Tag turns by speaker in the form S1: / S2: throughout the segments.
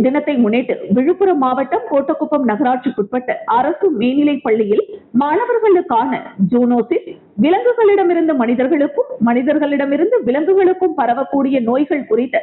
S1: தினத்தை முன்னிட்டு விழுப்புரம் மாவட்டம் கோட்டக்குப்பம் நகராட்சிக்குட்பட்ட அரசு மேல்நிலைப் பள்ளியில் மாணவர்களுக்கான ஜூனோசிஸ், விலங்குகளிடமிருந்து மனிதர்களுக்கும் மனிதர்களிடமிருந்து விலங்குகளுக்கும் பரவக்கூடிய நோய்கள் குறித்த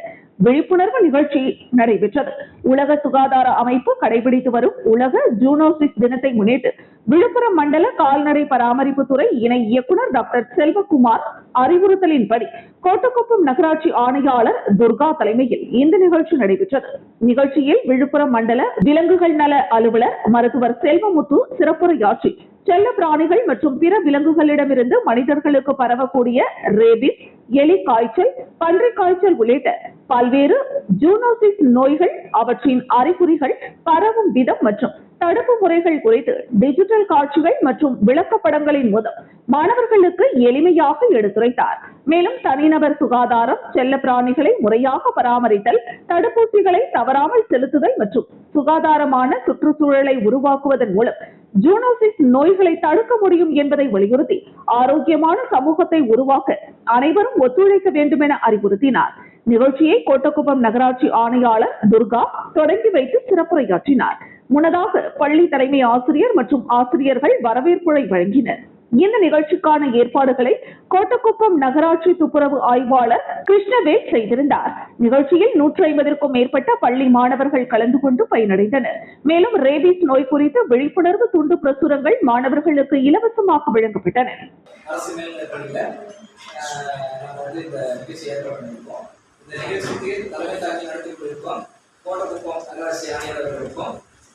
S1: விழிப்புணர்வு நிகழ்ச்சி நடைபெற்றது. உலக சுகாதார அமைப்பு கடைபிடித்து வரும் உலக ஜூனோசிஸ் தினத்தை முன்னிட்டு விழுப்புரம் மண்டல கால்நடை பராமரிப்புத்துறை இணை இயக்குநர் டாக்டர் செல்வகுமார் அறிவுறுத்தலின்படி கோட்டக்குப்பம் நகராட்சி ஆணையாளர் துர்கா தலைமையில் இந்த நிகழ்ச்சி நடைபெற்றது. நிகழ்ச்சியில் விழுப்புரம் மண்டல விலங்குகள் நல அலுவலர் மருத்துவர் செல்வமுத்து சிறப்புரையாற்றி செல்ல பிராணிகள் மற்றும் பிற விலங்குகளிடமிருந்து மனிதர்களுக்கு பரவக்கூடிய ரேபிஸ், எலி காய்ச்சல், பன்றி காய்ச்சல் உள்ளிட்ட பல்வேறு ஜூனோசிஸ் நோய்கள், அவற்றின் அறிகுறிகள், பரவும் விதம் மற்றும் தடுப்பு முறைகள் குறித்து டிஜிட்டல் காட்சிகள் மற்றும் விளக்கப்படங்களின் மூலம் மாணவர்களுக்கு எளிமையாக எடுத்துரைத்தார். மேலும் தனிநபர் சுகாதாரம், செல்ல பிராணிகளை முறையாக பராமரித்தல், தடுப்பூசிகளை தவறாமல் செலுத்துதல் மற்றும் சுகாதாரமான சுற்றுச்சூழலை உருவாக்குவதன் மூலம் ஜூனோசிஸ் நோய்களை தடுக்க முடியும் என்பதை வலியுறுத்தி ஆரோக்கியமான சமூகத்தை உருவாக்க அனைவரும் ஒத்துழைக்க வேண்டும் என அறிவுறுத்தினார். நிகழ்ச்சியை கோட்டக்குப்பம் நகராட்சி ஆணையாளர் துர்கா தொடங்கி வைத்து சிறப்புரையாற்றினார். முன்னதாக பள்ளி தலைமை ஆசிரியர் மற்றும் ஆசிரியர்கள் வரவேற்புரை வழங்கினர். இந்த நிகழ்ச்சிக்கான ஏற்பாடுகளை கோட்டக்குப்பம் நகராட்சி துப்புரவு ஆய்வாளர் கிருஷ்ணவேல் செய்திருந்தார். நிகழ்ச்சியில் 150க்கும் மேற்பட்ட பள்ளி மாணவர்கள் கலந்து கொண்டு பயனடைந்தனர். மேலும் ரேபிஸ் நோய் குறித்த விழிப்புணர்வு துண்டு பிரசுரங்கள் மாணவர்களுக்கு இலவசமாக வழங்கப்பட்டன.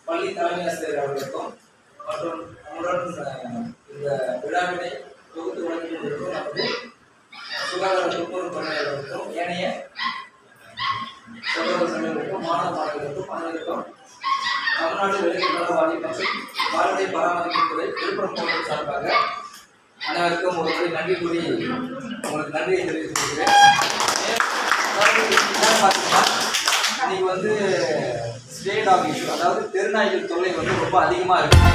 S2: பள்ளி தலைமை ஆசிரியர் அவர்களுக்கும் மற்றும் நம்முடன் இந்த விழாவினை தொகுத்து வழங்கியிருக்கும் நமது சுகாதார துப்புரவு பணியாளர்களுக்கும் ஏனைய சகோதர சங்கங்களுக்கும் மாணவ மாணவர்களுக்கும் அனைவருக்கும் தமிழ்நாடு விலங்கு நலவாரி மற்றும் கால்நடை பராமரிப்புத்துறை விழுப்புரம் மாவட்டம் சார்பாக அனைவருக்கும் ஒரு முறை நன்றி கூறி உங்களுக்கு நன்றியை தெரிவித்துக் கொள்கிறேன். இன்னைக்கு வந்து ஸ்டே டாக் இஷ்யூ, அதாவது தெருநாய்கள் தொல்லை வந்து ரொம்ப அதிகமாக இருக்கு.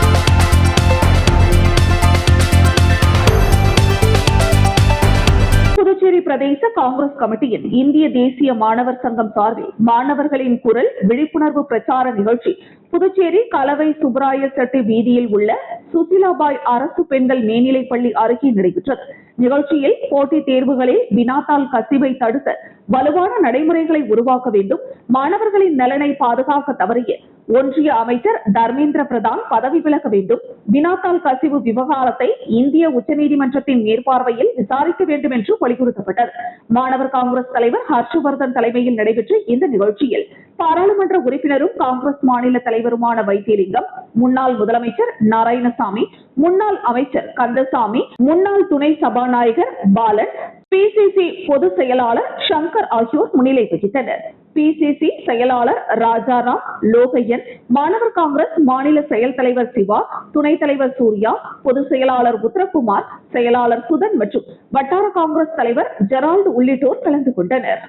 S1: புதுச்சேரி பிரதேச காங்கிரஸ் கமிட்டியின் இந்திய தேசிய மாணவர் சங்கம் சார்பில் மாணவர்களின் குரல் விழிப்புணர்வு பிரச்சார நிகழ்ச்சி புதுச்சேரி கலவை சுப்ராய செட்டி வீதியில் உள்ள சுசிலாபாய் அரசு பெண்கள் மேல்நிலைப் பள்ளி அருகே நடைபெற்றது. நிகழ்ச்சியில் போட்டித் தேர்வுகளில் வினாத்தாள் கசிவை தடுக்க வலுவான நடைமுறைகளை உருவாக்க வேண்டும், மாணவர்களின் நலனை பாதுகாக்க தவறிய ஒன்றிய அமைச்சர் தர்மேந்திர பிரதான் பதவி விலக வேண்டும், வினாத்தாள் கசிவு விவகாரத்தை இந்திய உச்சநீதிமன்றத்தின் மேற்பார்வையில் விசாரிக்க வேண்டும் என்று வலியுறுத்தப்பட்டது. மாணவர் காங்கிரஸ் தலைவர் ஹர்ஷவர்தன் தலைமையில் நடைபெற்ற இந்த நிகழ்ச்சியில் பாராளுமன்ற உறுப்பினரும் காங்கிரஸ் மாநில தலைவருமான வைத்தியலிங்கம், முன்னாள் முதலமைச்சர் நாராயணசாமி, முன்னாள் அமைச்சர் கந்தசாமி, முன்னாள் துணை சபாநாயகர் பாலன், பிசிசி பொதுச் செயலாளர் சங்கர் ஆகியோர் முன்னிலை வகித்தனர். பிசிசி செயலாளர் ராஜாராம், லோகையன், மாணவர் காங்கிரஸ் மாநில செயல் தலைவர் சிவா, துணைத் தலைவர் சூர்யா, பொதுச் செயலாளர் உத்தரகுமார், செயலாளர் சுதன் மற்றும் வட்டார காங்கிரஸ் தலைவர் ஜெரால்டு உள்ளிட்டோர் கலந்து கொண்டனர்.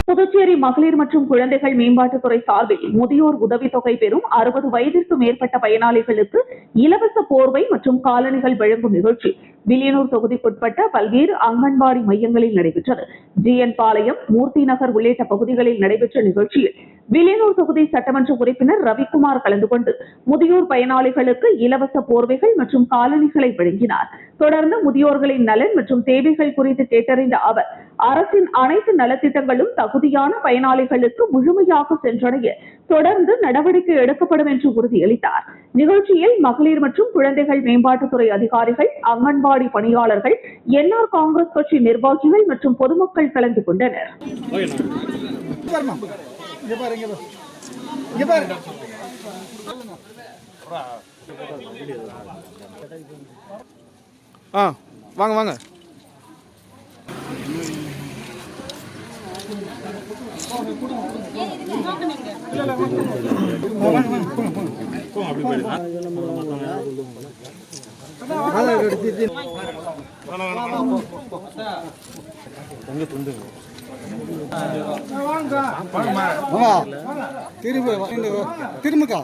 S1: புதுச்சேரி மகளிர் மற்றும் குழந்தைகள் மேம்பாட்டுத்துறை சார்பில் முதியோர் உதவித்தொகை பெறும் 60 வயதிற்கு மேற்பட்ட பயனாளிகளுக்கு இலவச போர்வை மற்றும் காலணிகள் வழங்கும் நிகழ்ச்சி வில்லியனூர் தொகுதிக்குட்பட்ட பல்வேறு அங்கன்வாடி மையங்களில் நடைபெற்றது. ஜிஎன் பாளையம், மூர்த்தி நகர் உள்ளிட்ட பகுதிகளில் நடைபெற்ற நிகழ்ச்சியில் வில்லியனூர் தொகுதி சட்டமன்ற உறுப்பினர் ரவிக்குமார் கலந்து கொண்டு முதியோர் பயனாளிகளுக்கு இலவச போர்வைகள் மற்றும் காலணிகளை வழங்கினார். தொடர்ந்து முதியோர்களின் நலன் மற்றும் தேவைகள் குறித்து கேட்டறிந்த அவர் அரசின் அனைத்து நலத்திட்டங்களும் தகுதியான பயனாளிகளுக்கு முழுமையாக சென்றடைய தொடர்ந்து நடவடிக்கை எடுக்கப்படும் என்று உறுதியளித்தார். நிகழ்ச்சியில் மகளிர் மற்றும் குழந்தைகள் மேம்பாட்டுத்துறை அதிகாரிகள், அங்கன்வாடி பணியாளர்கள், என்ஆர் காங்கிரஸ் கட்சி நிர்வாகிகள் மற்றும் பொதுமக்கள் கலந்து கொண்டனர்.
S3: இங்க பாரு. வாங்க வாங்க. திரும்பக்கா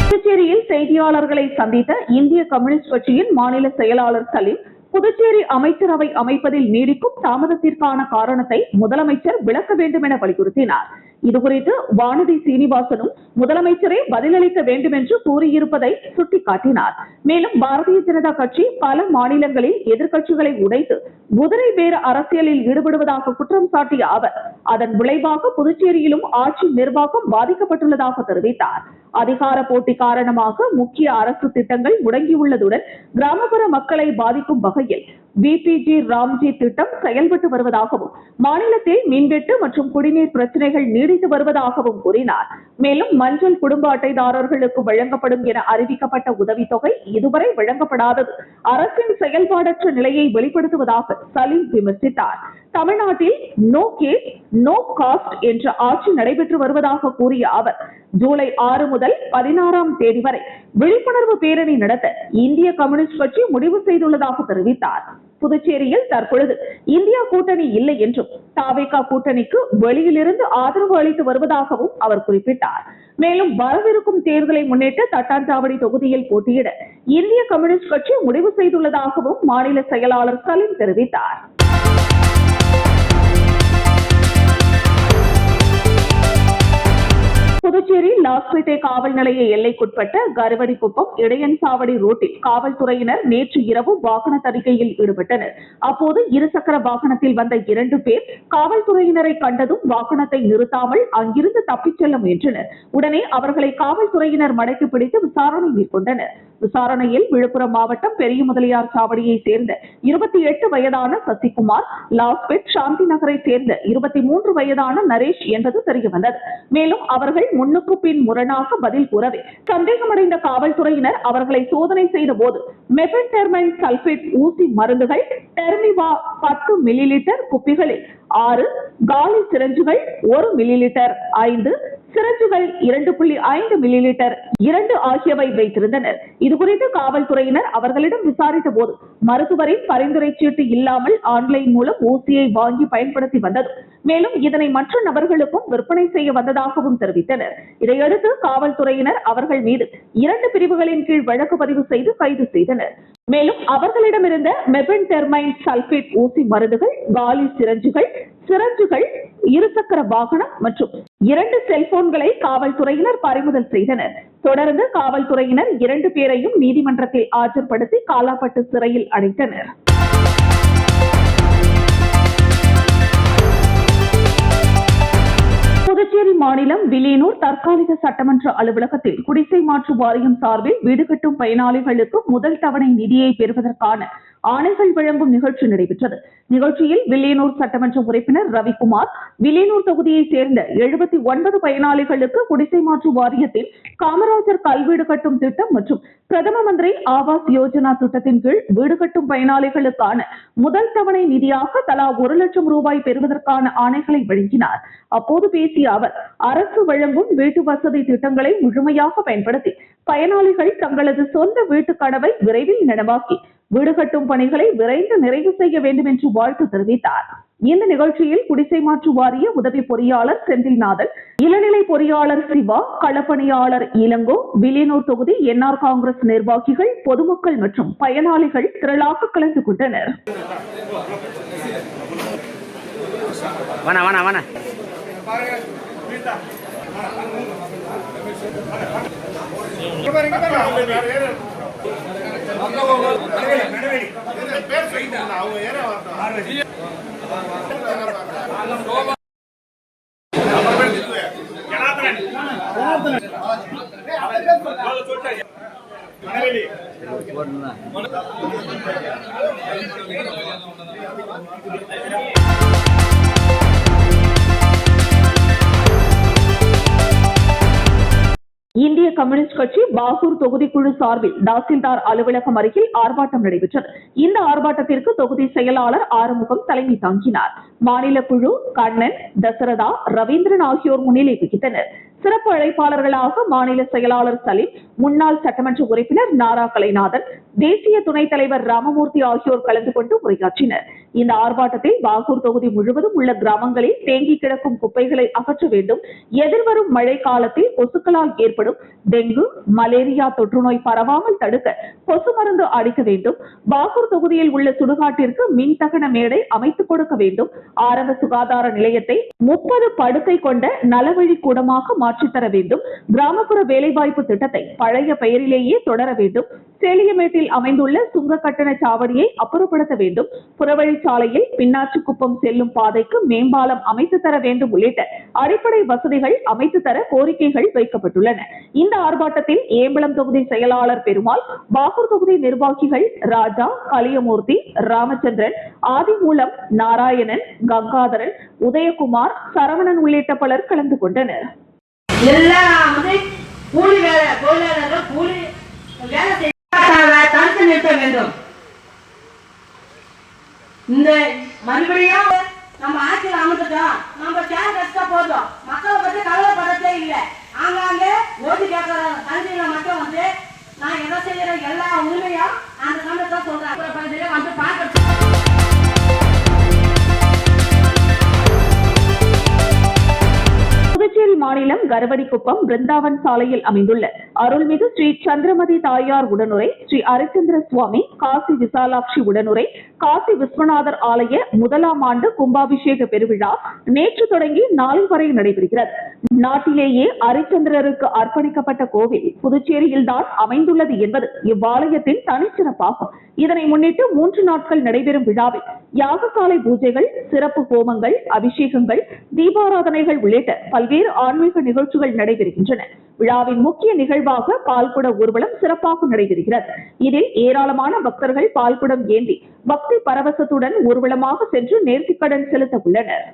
S1: புதுச்சேரியில் செய்தியாளர்களை சந்தித்த இந்திய கம்யூனிஸ்ட் கட்சியின் மாநில செயலாளர் சலீம் புதுச்சேரி அமைச்சரவை அமைப்பதில் நீடிக்கும் தாமதத்திற்கான காரணத்தை முதலமைச்சர் விளக்க வேண்டும் என வலியுறுத்தினார். இதுகுறித்து வானதி சீனிவாசனும் முதலமைச்சரே பதிலளிக்க வேண்டும் என்று கூறியிருப்பதை சுட்டிக்காட்டினார். மேலும் பாரதிய ஜனதா கட்சி பல மாநிலங்களில் எதிர்க்கட்சிகளை உடைத்து குதிரை பேர அரசியலில் ஈடுபடுவதாக குற்றம் சாட்டிய அவர் அதன் விளைவாக புதுச்சேரியிலும் ஆட்சி நிர்வாகம் பாதிக்கப்பட்டுள்ளதாக தெரிவித்தார். அதிகார போட்டி காரணமாக முக்கிய அரசு திட்டங்கள் முடங்கியுள்ளதுடன் கிராமப்புற மக்களை பாதிக்கும் வகையில் பிபிஜி ராம்ஜி திட்டம் செயல்பட்டு வருவதாகவும் மாநிலத்தில் மின்வெட்டு மற்றும் குடிநீர் பிரச்சனைகள் நீடித்து வருவதாகவும் கூறினார். மேலும் மஞ்சள் குடும்ப அட்டைதாரர்களுக்கு வழங்கப்படும் என அறிவிக்கப்பட்ட உதவித்தொகை இதுவரை வழங்கப்படாதது அரசின் செயல்பாடற்ற நிலையை வெளிப்படுத்துவதாக சலீம் விமர்சித்தார். தமிழ்நாட்டில் நோ கேஸ் நோ காஸ்ட் என்ற ஆட்சி நடைபெற்று வருவதாக கூறிய அவர் ஜூலை 6 முதல் 16ஆம் தேதி வரை விழிப்புணர்வு பேரணி நடத்த இந்திய கம்யூனிஸ்ட் கட்சி முடிவு செய்துள்ளதாக தெரிவித்தார். புதுச்சேரியில் தற்பொழுது இந்தியா கூட்டணி இல்லை என்றும் தாவேகா கூட்டணிக்கு வெளியிலிருந்து ஆதரவு அளித்து வருவதாகவும் அவர் குறிப்பிட்டார். மேலும் வரவிருக்கும் தேர்தலை முன்னிட்டு தட்டாஞ்சாவடி தொகுதியில் போட்டியிட இந்திய கம்யூனிஸ்ட் கட்சி முடிவு செய்துள்ளதாகவும் மாநில செயலாளர் சலீம் தெரிவித்தார். புதுச்சேரி லாஸ்பேட்டை காவல் நிலைய எல்லைக்குட்பட்ட கருவடிக்குப்பம் இடையன்சாவடி ரோட்டில் காவல்துறையினர் நேற்று இரவு வாகன தணிக்கையில் ஈடுபட்டனர். அப்போது இருசக்கர வாகனத்தில் வந்த 2 பேர் காவல்துறையினரை கண்டதும் வாகனத்தை நிறுத்தாமல் அங்கிருந்து தப்பிச் செல்ல முயன்றனர். உடனே அவர்களை காவல்துறையினர் மடக்கி பிடித்து விசாரணை மேற்கொண்டனர். விசாரணையில் விழுப்புரம் மாவட்டம் பெரிய முதலியார் சாவடியை சேர்ந்த 28 வயதான சசிகுமார், லாஸ்பேட் சாந்தி நகரை சேர்ந்த 23 வயதான நரேஷ் என்பது தெரியவந்தது. மேலும் அவர்கள் முன்னுக்கு பின் முரணாக பதில் கூறவே சந்தேகமடைந்த காவல்துறையினர் அவர்களை சோதனை செய்த போது மெபென்டெர்மைன் சல்பேட் ஊசி மருந்துகள் டெர்மிவா 10 மில்லிலிட்டர் குப்பிகளில் 6 காலி சிரஞ்சுகள் 1 மில்லிலிட்டர் 5 சிரஞ்சுகள் 2.5 மில்லிலிட்டர் 2 ஆகியவை வைத்திருந்தனர். இதுகுறித்து காவல்துறையினர் அவர்களிடம் விசாரித்த போது மருத்துவரின் பரிந்துரை சீட்டு இல்லாமல் ஆன்லைன் மூலம் ஊசியை வாங்கி பயன்படுத்தி வந்தது, மேலும் இதனை மற்ற நபர்களுக்கும் விற்பனை செய்ய வந்ததாகவும் தெரிவித்தனர். இதையடுத்து காவல்துறையினர் அவர்கள் மீது 2 பிரிவுகளின் கீழ் வழக்கு பதிவு செய்து கைது செய்தனர். மேலும் அவர்களிடமிருந்த மெபென்டெர்மைன் சல்பேட் ஊசி மருந்துகள், காலி சிரஞ்சுகள், இருசக்கர வாகனம் மற்றும் 2 செல்போன்களை காவல்துறையினர் பறிமுதல் செய்தனர். தொடர்ந்து காவல்துறையினர் 2 பேரையும் நீதிமன்றத்தில் ஆஜர்படுத்தி காலாப்பட்டு சிறையில் அடைத்தனர். புதுச்சேரி மாநிலம் வில்லியனூர் தற்காலிக சட்டமன்ற அலுவலகத்தில் குடிசை மாற்று வாரியம் சார்பில் வீடு கட்டும் பயனாளிகளுக்கு முதல் தவணை நிதியை பெறுவதற்கான ஆணைகள் வழங்கும் நிகழ்ச்சி நடைபெற்றது. நிகழ்ச்சியில் வில்லியனூர் சட்டமன்ற உறுப்பினர் ரவிக்குமார், வில்லியனூர் தொகுதியை சேர்ந்த 79 பயனாளிகளுக்கு குடிசை மாற்று வாரியத்தில் காமராஜர் கல்வீடு கட்டும் திட்டம் மற்றும் பிரதம மந்திரி ஆவாஸ் யோஜனா திட்டத்தின் கீழ் வீடு கட்டும் பயனாளிகளுக்கான முதல் தவணை நிதியாக தலா 1 லட்சம் ரூபாய் பெறுவதற்கான ஆணைகளை வழங்கினார். அப்போது பேசிய அவர் அரசு வழங்கும் வீட்டு வசதி திட்டங்களை முழுமையாக பயன்படுத்தி பயனாளிகள் தங்களது சொந்த வீட்டு கனவை விரைவில் நனவாக்கி வீடு கட்டும் பணிகளை விரைந்து நிறைவு செய்ய வேண்டும் என்று வாழ்த்து தெரிவித்தார். இந்த நிகழ்ச்சியில் குடிசை மாற்று வாரிய உதவி பொறியாளர் செந்தில்நாதன், இளநிலை பொறியாளர் சிவா, களப்பணியாளர் இளங்கோ, வில்லியனூர் தொகுதி என்ஆர் காங்கிரஸ் நிர்வாகிகள், பொதுமக்கள் மற்றும் பயனாளிகள் திரளாக கலந்து கொண்டனர். இந்திய கம்யூனிஸ்ட் கட்சி பாகூர் தொகுதிக்குழு சார்பில் தாசில்தார் அலுவலகம் அருகில் ஆர்ப்பாட்டம் நடைபெற்றது. இந்த ஆர்ப்பாட்டத்திற்கு தொகுதி செயலாளர் ஆறுமுகம் தலைமை தாங்கினார். மாநில குழு கண்ணன், தசரதா, ரவீந்திரன் ஆகியோர் முன்னிலை வகித்தனர். சிறப்பு அழைப்பாளர்களாக மாநில செயலாளர் சலீம், முன்னாள் சட்டமன்ற உறுப்பினர் நாரா கலைநாதன், தேசிய துணைத் தலைவர் ராமமூர்த்தி ஆகியோர் கலந்து கொண்டு உரையாற்றினர். இந்த ஆர்ப்பாட்டத்தில் பாகூர் தொகுதி முழுவதும் உள்ள கிராமங்களில் தேங்கி கிடக்கும் குப்பைகளை அகற்ற வேண்டும், எதிர்வரும் மழை காலத்தில் கொசுக்களால் ஏற்படும் டெங்கு, மலேரியா தொற்று நோய் பரவாமல் தடுக்க கொசு மருந்து அடிக்க வேண்டும், பாகூர் தொகுதியில் உள்ள சுடுகாட்டிற்கு மின்தகன மேடை அமைத்துக் கொடுக்க வேண்டும், ஆரம்ப சுகாதார நிலையத்தை 30 படுக்கை கொண்ட நலவழி கூடமாக மாற்றித்தர வேண்டும், கிராமப்புற வேலைவாய்ப்பு திட்டத்தை பழைய பெயரிலேயே தொடர வேண்டும், சேலியமேட்டில் அமைந்துள்ள சுங்க கட்டண சாவடியை அப்புறப்படுத்த வேண்டும், புறவழிச்சாலையில் பின்னாச்சுக்குப்பம் செல்லும் பாதைக்கு மேம்பாலம் அமைத்து தர வேண்டும் உள்ளிட்ட அடிப்படை வசதிகள் அமைத்து தர கோரிக்கைகள் வைக்கப்பட்டுள்ளன. இந்த ஆர்ப்பாட்டத்தில் ஏம்பலம் தொகுதி செயலாளர் பெருமாள், பாகூர் தொகுதி நிர்வாகிகள் ராஜா, கலியமூர்த்தி, ராமச்சந்திரன், ஆதிமூலம், நாராயணன், கங்காதரன், உதயகுமார், சரவணன் உள்ளிட்ட பலர் கலந்து கொண்டனர்.
S4: கூலி வேலை தொழிலாளர்கள் கூலி வேலை தடுத்து நிறுத்த வேண்டும். இந்த மறுபடியும் நம்ம ஆட்சியில் அமர்ந்துட்டோம், நம்ம சேர் கஷ்ட போதும், மக்களை பற்றி கவலைப்படத்தே இல்லை. ஆங்காங்கே ஓட்டு கேட்கிற கல்வியில மட்டும் வந்து நான் எதை செய்யற எல்லா உரிமையும் அந்த சமயத்தை சொல்றேன் வந்து பார்க்க.
S1: புதுச்சேரி மாநிலம் கரவடிக்குப்பம் பிருந்தாவன் சாலையில் அமைந்துள்ள அருள்மிகு ஸ்ரீ சந்திரமதி தாயார் உடனுரை, ஸ்ரீ ஹரிச்சந்திர சுவாமி, காசி விசாலாட்சி உடனுரை, காசி விஸ்வநாதர் ஆலய 1ஆம் ஆண்டு கும்பாபிஷேக பெருவிழா நேற்று தொடங்கி நாளை வரை நடைபெறுகிறது. நாட்டிலேயே ஹரிச்சந்திரருக்கு அர்ப்பணிக்கப்பட்ட கோவில் புதுச்சேரியில் தான் அமைந்துள்ளது என்பது இவ்வாலயத்தின் தனிச்சிறப்பாகும். இதனை முன்னிட்டு 3 நாட்கள் நடைபெறும் விழாவில் யாகசாலை பூஜைகள், சிறப்பு ஹோமங்கள், அபிஷேகங்கள், தீபாராதனைகள் உள்ளிட்ட பல்வேறு ஆன்மீக நிகழ்ச்சிகள் நடைபெறுகின்றன. விழாவின் முக்கிய நிகழ்வாக பால்குட ஊர்வலம் சிறப்பாக நடைபெறுகிறது. இதில் ஏராளமான பக்தர்கள் பால்குடம் ஏந்தி பக்தி பரவசத்துடன் ஊர்வலமாக சென்று நேர்த்திக்கடன் செலுத்த உள்ளனர்.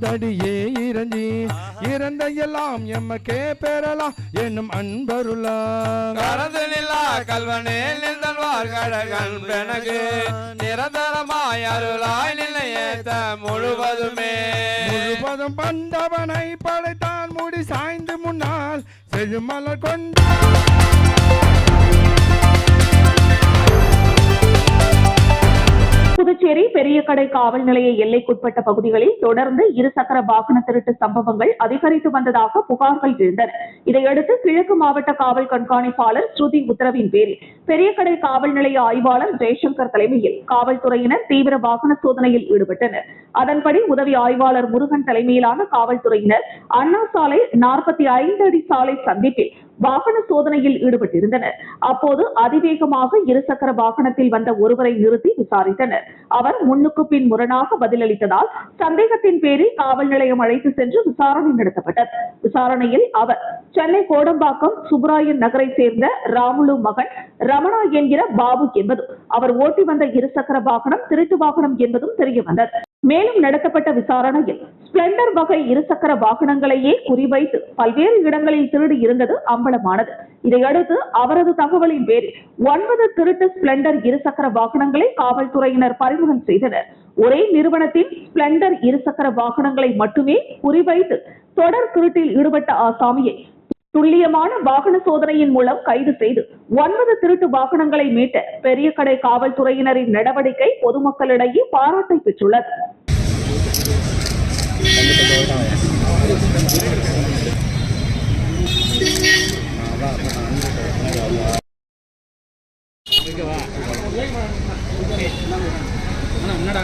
S3: தடியே இறஞ்சி இறந்த எல்லாம் எம்மக்கே பெறலாம் என்னும் அன்பருலாம்
S5: கரந்திலா கல்வனே நின்றல்வார் கடகன் பெனகு நிரந்தரமாய் அருளாய் நிலையேத்த முழுவதுமே
S3: பண்டவனை படைத்தான் முடி சாய்ந்து முன்னால் செழுமலர் கொண்டு
S1: புதுச்சேரி பெரிய கடை காவல் நிலைய எல்லைக்குட்பட்ட பகுதிகளில் தொடர்ந்து இருசக்கர வாகன திருட்டு சம்பவங்கள் அதிகரித்து வந்ததாக புகார்கள் எழுந்தன. இதையடுத்து கிழக்கு மாவட்ட காவல் கண்காணிப்பாளர் ஸ்ருதி உத்தரவின் பேரில் பெரிய கடை காவல் நிலைய ஆய்வாளர் ஜெய்சங்கர் தலைமையில் காவல்துறையினர் தீவிர வாகன சோதனையில் ஈடுபட்டனர். அதன்படி உதவி ஆய்வாளர் முருகன் தலைமையிலான காவல்துறையினர் அண்ணா சாலை 45 அடி சாலை சந்திப்பில் வாகன சோதனையில் ஈடுபட்டிருந்தனர். அப்போது அதிவேகமாக இருசக்கர வாகனத்தில் வந்த ஒருவரை நிறுத்தி விசாரித்தனர். அவர் முன்னுக்கு பின் முரணாக பதிலளித்ததால் சந்தேகத்தின் பேரில் காவல் நிலையம் அழைத்து சென்று விசாரணை நடத்தப்பட்டது. விசாரணையில் அவர் சென்னை கோடம்பாக்கம் சுப்ராயன் நகரை சேர்ந்த ராமுலு மகன் ரமணா என்கிற பாபு என்பதும் அவர் ஓட்டி வந்த இருசக்கர வாகனம் திருட்டு வாகனம் என்பதும் தெரியவந்தது. மேலும் நடத்தப்பட்ட விசாரணையில் ஸ்பிளெண்டர் வகை இருசக்கர வாகனங்களையே குறிவைத்து பல்வேறு இடங்களில் திருடி இருந்தது அம்பலமானது. இதையடுத்து அவரது தகவலின் பேரில் 9 திருட்டு ஸ்பிளெண்டர் இருசக்கர வாகனங்களை காவல்துறையினர் பறிமுதல் செய்தனர். ஒரே நிறுவனத்தின் ஸ்பிளெண்டர் இருசக்கர வாகனங்களை மட்டுமே குறிவைத்து தொடர் திருட்டில் ஈடுபட்ட ஆசாமியை துல்லியமான வாகன சோதனையின் மூலம் கைது செய்து 9 திருட்டு வாகனங்களை மீட்ட பெரிய கடை காவல்துறையினரின் நடவடிக்கை பொதுமக்களிடையே பாராட்டை பெற்றுள்ளது.
S3: என்னடா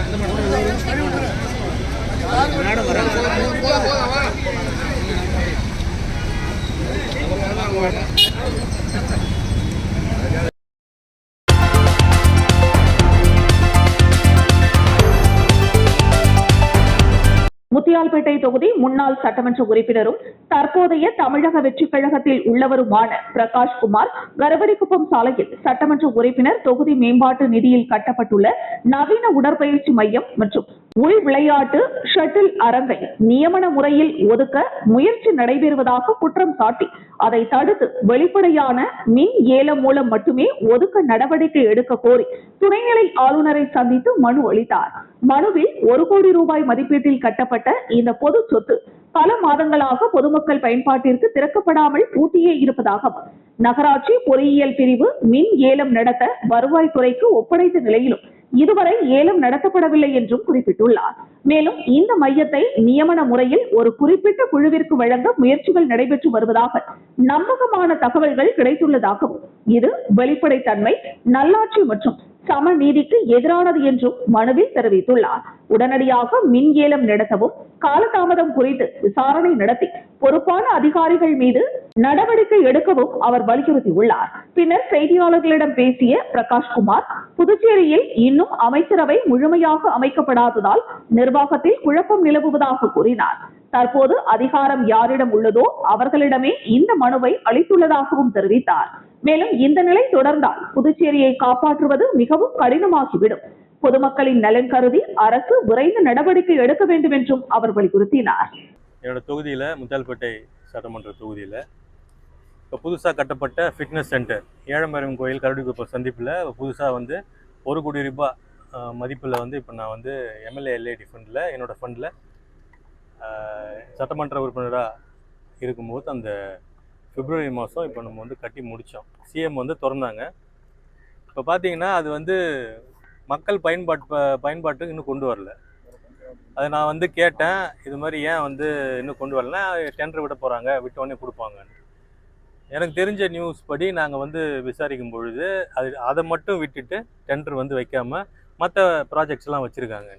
S1: முத்தியால்பேட்டை தொகுதி முன்னாள் சட்டமன்ற உறுப்பினரும் தற்போதைய தமிழக வெற்றி கழகத்தில் உள்ளவருமான பிரகாஷ்குமார் கரவடிக்குப்பம் சாலையில் சட்டமன்ற உறுப்பினர் தொகுதி மேம்பாட்டு நிதியில் கட்டப்பட்டுள்ள நவீன உடற்பயிற்சி மையம் மற்றும் உள் விளையாட்டு ஷட்டில் அரங்கை நியமன முறையில் ஒதுக்க முயற்சி நடைபெறுவதாக குற்றம் சாட்டி அதை தடுத்து வெளிப்படையான மின் ஏலம் மூலம் மட்டுமே ஒதுக்க நடவடிக்கை எடுக்க கோரி துணைநிலை ஆளுநரை சந்தித்து மனு அளித்தார். மனுவில் 1 கோடி ரூபாய் மதிப்பீட்டில் கட்டப்பட்ட இந்த பொது சொத்து பல மாதங்களாக பொதுமக்கள் பயன்பாட்டிற்கு திறக்கப்படாமல் பூட்டியே இருப்பதாகவும் நகராட்சி பொறியியல் பிரிவு மின் ஏலம் நடத்த வருவாய்த்துறைக்கு ஒப்படைத்த நிலையிலும் இதுவரை ஏலம் நடத்தப்படவில்லை என்றும் குறிப்பிட்டுள்ளார். மேலும் இந்த மையத்தை நியமன முறையில் ஒரு குறிப்பிட்ட குழுவிற்கு வழங்க முயற்சிகள் நடைபெற்று வருவதாக நம்பகமான தகவல்கள் கிடைத்துள்ளதாகவும் இது வெளிப்படைத்தன்மை, நல்லாட்சி மற்றும் சமநீதிக்கு எதிரானது என்றும் மனுவில் தெரிவித்துள்ளார். உடனடியாக மின் ஏலம் நடத்தவும் காலதாமதம் குறித்து விசாரணை நடத்தி பொறுப்பான அதிகாரிகள் மீது நடவடிக்கை எடுக்கவும் அவர் வலியுறுத்தியுள்ளார். பின்னர் செய்தியாளர்களிடம் பேசிய பிரகாஷ்குமார், புதுச்சேரியில் இன்னும் அமைச்சரவை முழுமையாக அமைக்கப்படாததால் நிர்வாகத்தில் குழப்பம் நிலவுவதாக கூறினார். தற்போது அதிகாரம் யாரிடம் உள்ளதோ அவர்களிடமே இந்த மனுவை அளித்துள்ளதாகவும் தெரிவித்தார். மேலும் இந்த நிலை தொடர்ந்தால் புதுச்சேரியை காப்பாற்றுவது மிகவும் கடினமாகிவிடும். பொதுமக்களின் நலன் கருதி அரசு விரைந்து நடவடிக்கை எடுக்க வேண்டும் என்றும் அவர் வலியுறுத்தினார்.
S6: என்னோட தொகுதியில் முத்தியால்பேட்டை சட்டமன்ற தொகுதியில் இப்போ புதுசாக கட்டப்பட்ட ஃபிட்னஸ் சென்டர் ஏழமரம் கோயில் கரடிக்குப்பம் சந்திப்பில் புதுசாக 1 கோடி ரூபாய் மதிப்பில் இப்போ நான் எம்எல்ஏ எல்ஏடி ஃபண்டில் என்னோடய ஃபண்டில் சட்டமன்ற உறுப்பினராக இருக்கும்போது அந்த பிப்ரவரி மாதம் இப்போ நம்ம கட்டி முடித்தோம். சிஎம் திறந்தாங்க. இப்போ பார்த்தீங்கன்னா அது மக்கள் பயன்பாட்டுக்கு இன்னும் கொண்டு வரல. அதை நான் கேட்டேன், இது மாதிரி ஏன் இன்னும் கொண்டு வரல, டெண்டர் விட போகிறாங்க, விட்டோடனே கொடுப்பாங்கன்னு. எனக்கு தெரிஞ்ச நியூஸ் படி நாங்கள் விசாரிக்கும் பொழுது அதை மட்டும் விட்டுட்டு டெண்டர் வைக்காமல் மற்ற ப்ராஜெக்ட்ஸ்லாம் வச்சுருக்காங்க.